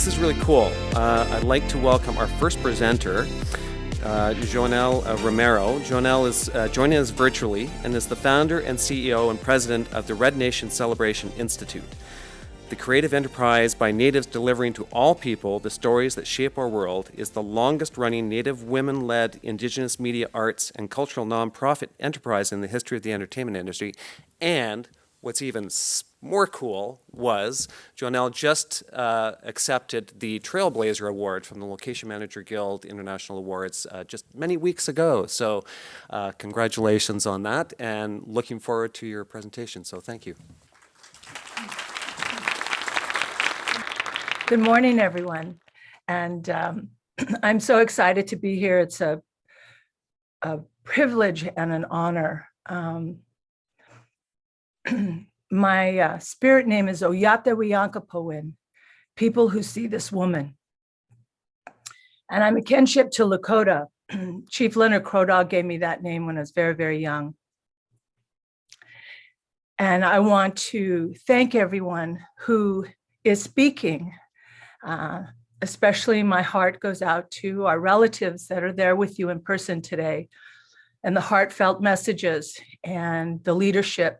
this is really cool. I'd like to welcome our first presenter, Joanelle Romero. Joanelle is joining us virtually and is the founder and CEO and president of the Red Nation Celebration Institute, the creative enterprise by Natives delivering to all people the stories that shape our world. Is the longest-running Native women-led Indigenous media arts and cultural nonprofit enterprise in the history of the entertainment industry. And what's even more cool was Joanelle just accepted the Trailblazer Award from the Location Manager Guild International Awards just many weeks ago. So congratulations on that, and looking forward to your presentation. So thank you. Good morning, everyone. And I'm so excited to be here. It's a privilege and an honor. My spirit name is Oyate Wiyankapowin, people who see this woman. And I'm a kinship to Lakota. Chief Leonard Crow Dog gave me that name when I was very, very young. And I want to thank everyone who is speaking. Especially my heart goes out to our relatives that are there with you in person today, and the heartfelt messages and the leadership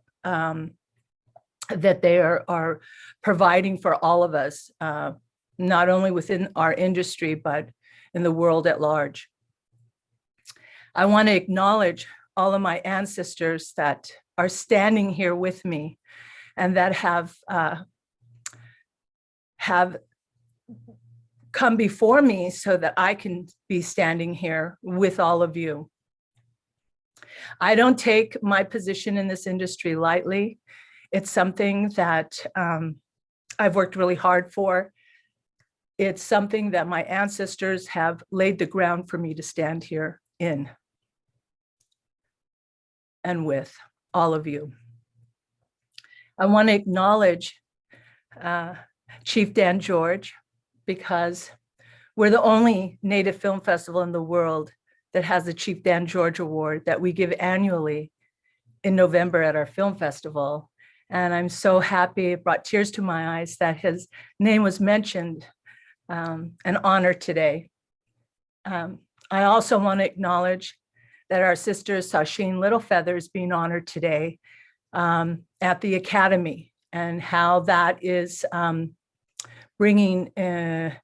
that they are providing for all of us, not only within our industry, but in the world at large. I want to acknowledge all of my ancestors that are standing here with me and that have come before me so that I can be standing here with all of you. I don't take my position in this industry lightly. It's something that I've worked really hard for. It's something that my ancestors have laid the ground for me to stand here in and with all of you. I want to acknowledge Chief Dan George, because we're the only Native film festival in the world that has the Chief Dan George Award that we give annually in November at our film festival. And I'm so happy, it brought tears to my eyes that his name was mentioned and honored today. I also want to acknowledge that our sister Sasheen Littlefeather is being honored today at the Academy, and how that is bringing a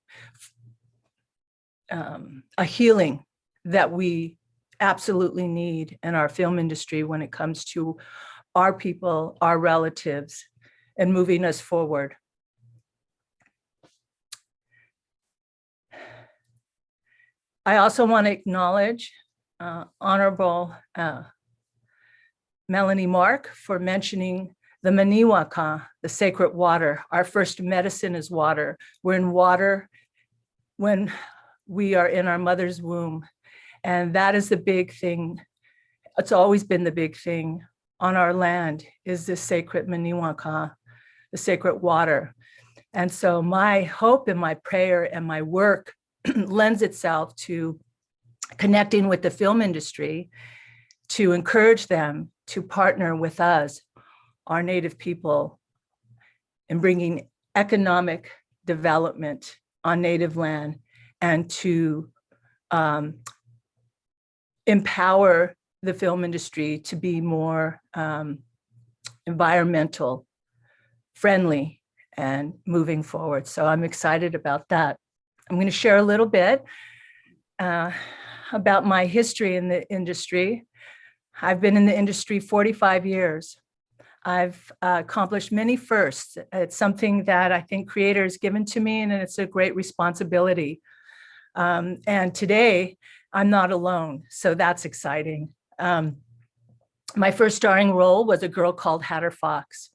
healing that we absolutely need in our film industry when it comes to our people, our relatives, and moving us forward. I also want to acknowledge Honorable Melanie Mark for mentioning the Maniwaka, the sacred water. Our first medicine is water. We're in water when we are in our mother's womb. And that is the big thing. It's always been the big thing on our land, is this sacred Maniwaka, the sacred water. And so my hope and my prayer and my work lends itself to connecting with the film industry to encourage them to partner with us, our Native people, in bringing economic development on Native land, and to empower the film industry to be more environmental friendly and moving forward. So I'm excited about that. I'm going to share a little bit about my history in the industry. I've been in the industry 45 years. I've accomplished many firsts. It's something that I think Creator has given to me, and it's a great responsibility. And today, I'm not alone, so that's exciting. My first starring role was a girl called Hatter Fox.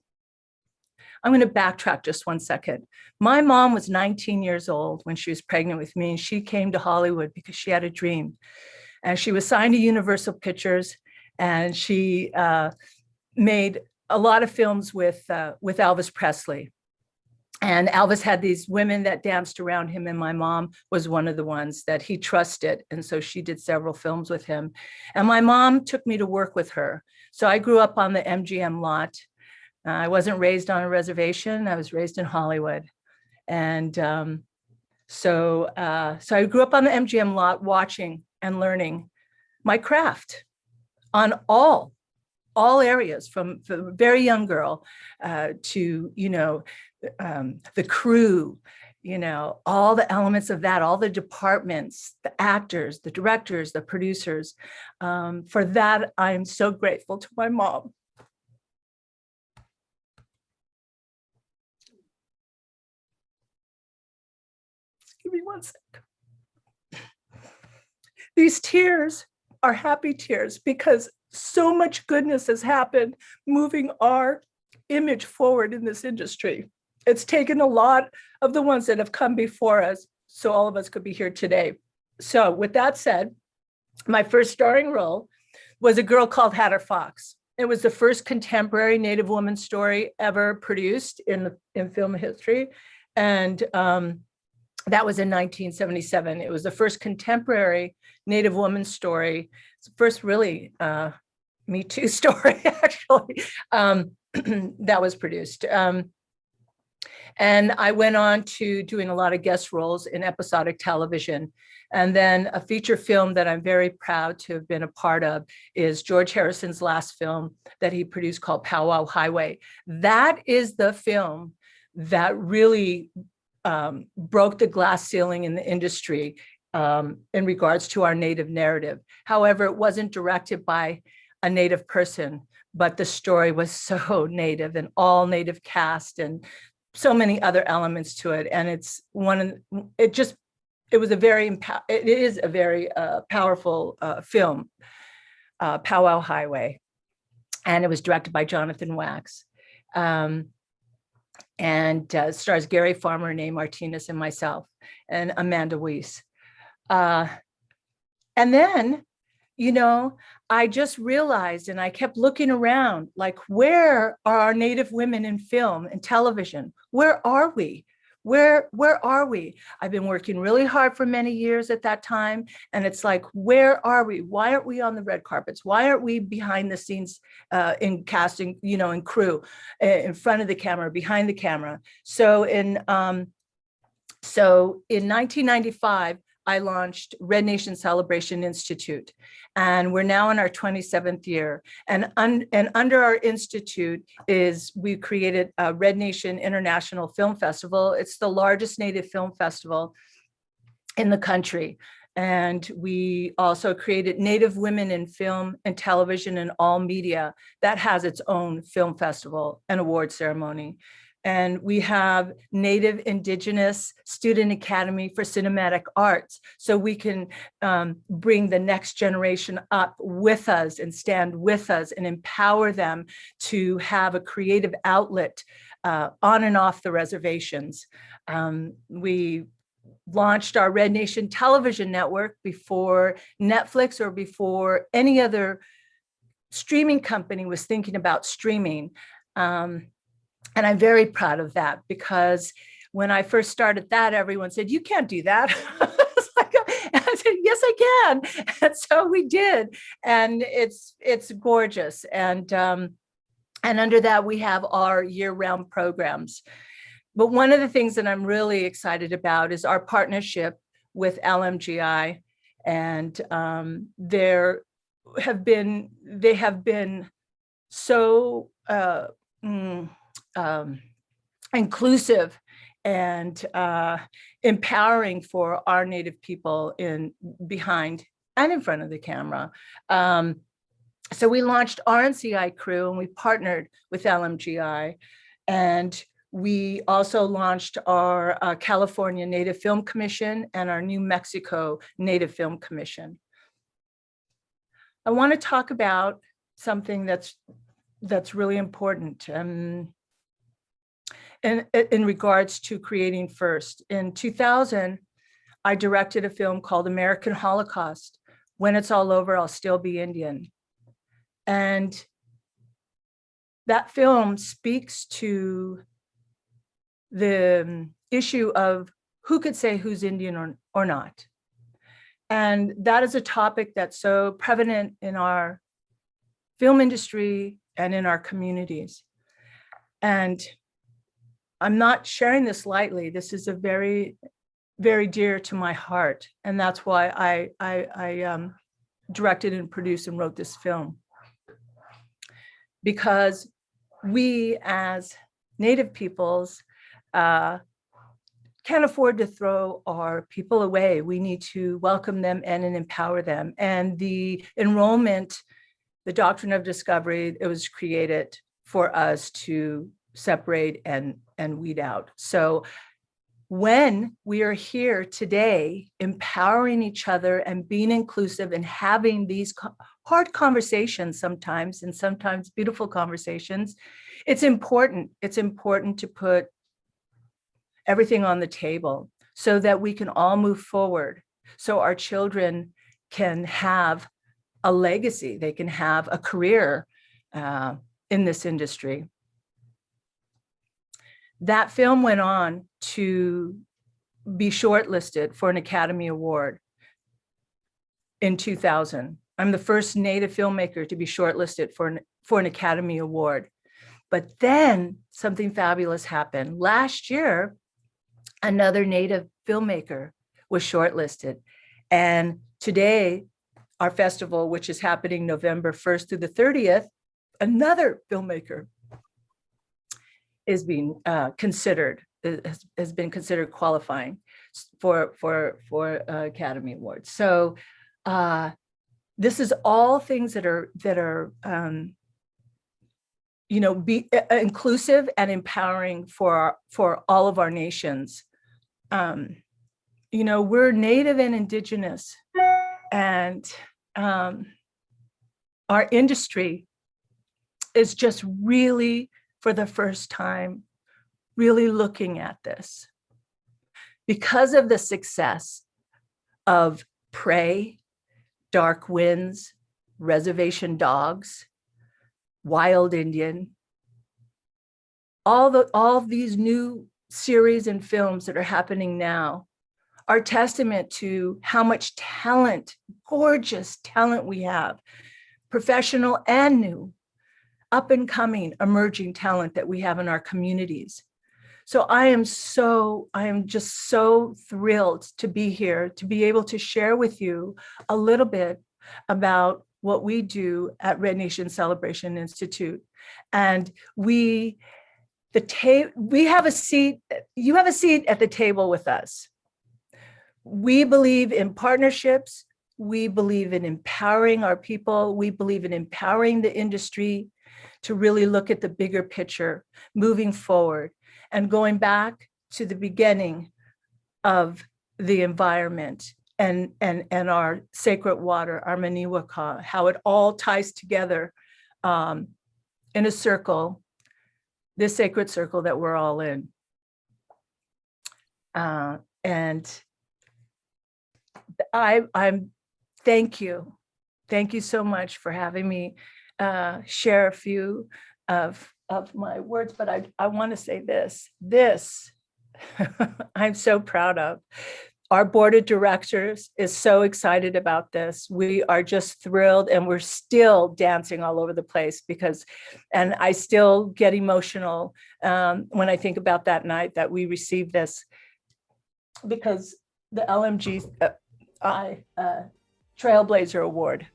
I'm going to backtrack just one second. My mom was 19 years old when she was pregnant with me, and she came to Hollywood because she had a dream. And she was signed to Universal Pictures, and she made a lot of films with Elvis Presley. And Elvis had these women that danced around him, and my mom was one of the ones that he trusted. And so she did several films with him. And my mom took me to work with her. So I grew up on the MGM lot. I wasn't raised on a reservation. I was raised in Hollywood. And So, so I grew up on the MGM lot watching and learning my craft on all areas, from a very young girl to, the crew, all the elements of that, all the departments, the actors, the directors, the producers. For that, I'm so grateful to my mom. Give me one sec. These tears are happy tears because so much goodness has happened moving our image forward in this industry. It's taken a lot of the ones that have come before us so all of us could be here today. So with that said, my first starring role was a girl called Hatter Fox. It was the first contemporary Native woman story ever produced in film history. And that was in 1977. It was the first contemporary Native woman story. It's the first really Me Too story, actually, that was produced. And I went on to doing a lot of guest roles in episodic television. And then a feature film that I'm very proud to have been a part of is George Harrison's last film that he produced called Powwow Highway. That is the film that really broke the glass ceiling in the industry in regards to our Native narrative. However, it wasn't directed by a Native person, but the story was so Native and all Native cast and so many other elements to it. And it is a very powerful film, Powwow Highway. And it was directed by Jonathan Wax. And stars Gary Farmer, Nate Martinez, and myself, and Amanda Weiss. And then, I just realized, and I kept looking around, like, where are our Native women in film and television? Where are we? Where are we? I've been working really hard for many years at that time. And it's like, where are we? Why aren't we on the red carpets? Why aren't we behind the scenes in casting, in crew, in front of the camera, behind the camera? So in 1995, I launched Red Nation Celebration Institute, and we're now in our 27th year. And under our institute we created a Red Nation International Film Festival. It's the largest Native film festival in the country. And we also created Native Women in Film and Television and All Media. That has its own film festival and award ceremony. And we have Native Indigenous Student Academy for Cinematic Arts. So we can bring the next generation up with us and stand with us and empower them to have a creative outlet on and off the reservations. We launched our Red Nation Television Network before Netflix or before any other streaming company was thinking about streaming. And I'm very proud of that, because when I first started that, everyone said, you can't do that. I said, yes, I can. And so we did. And it's gorgeous. And under that, we have our year-round programs. But one of the things that I'm really excited about is our partnership with LMGI. And they have been so inclusive and empowering for our Native people behind and in front of the camera. So we launched RNCI Crew, and we partnered with LMGI. And we also launched our California Native Film Commission and our New Mexico Native Film Commission. I want to talk about something that's really important. In regards to creating first. In 2000, I directed a film called American Holocaust. When it's all over, I'll still be Indian. And that film speaks to the issue of who could say who's Indian or not. And that is a topic that's so prevalent in our film industry and in our communities. And I'm not sharing this lightly. This is a very very dear to my heart. And that's why I directed and produced and wrote this film. Because we as Native peoples can't afford to throw our people away. We need to welcome them and empower them. And the enrollment, the doctrine of discovery, it was created for us to separate and weed out. So when we are here today, empowering each other and being inclusive and having these hard conversations sometimes, and sometimes beautiful conversations, it's important. It's important to put everything on the table so that we can all move forward, so our children can have a legacy, they can have a career in this industry. That film went on to be shortlisted for an Academy Award in 2000. I'm the first Native filmmaker to be shortlisted for an Academy Award. But then something fabulous happened. Last year, another Native filmmaker was shortlisted. And today, our festival, which is happening November 1st through the 30th, another filmmaker is being considered, has been considered qualifying for Academy Awards. So this is all things that are be inclusive and empowering for all of our nations. We're Native and Indigenous, and our industry is just really, for the first time, really looking at this. Because of the success of Prey, Dark Winds, Reservation Dogs, Wild Indian, all these new series and films that are happening now are testament to how much talent, gorgeous talent we have, professional and new, up and coming, emerging talent that we have in our communities. So I am just so thrilled to be here, to be able to share with you a little bit about what we do at Red Nation Celebration Institute. And we have a seat, you have a seat at the table with us. We believe in partnerships. We believe in empowering our people. We believe in empowering the industry to really look at the bigger picture, moving forward and going back to the beginning of the environment and our sacred water, our Maniwaka, how it all ties together in a circle, this sacred circle that we're all in. And I'm thank you so much for having me share a few of my words, but I want to say this I'm so proud of. Our board of directors is so excited about this. We are just thrilled, and we're still dancing all over the place and I still get emotional when I think about that night that we received this, because the LMG Trailblazer Award.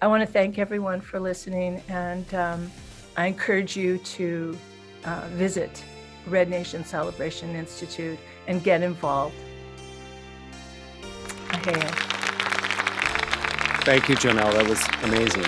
I want to thank everyone for listening, and I encourage you to visit Red Nation Celebration Institute and get involved. Thank you, Joanelle. That was amazing.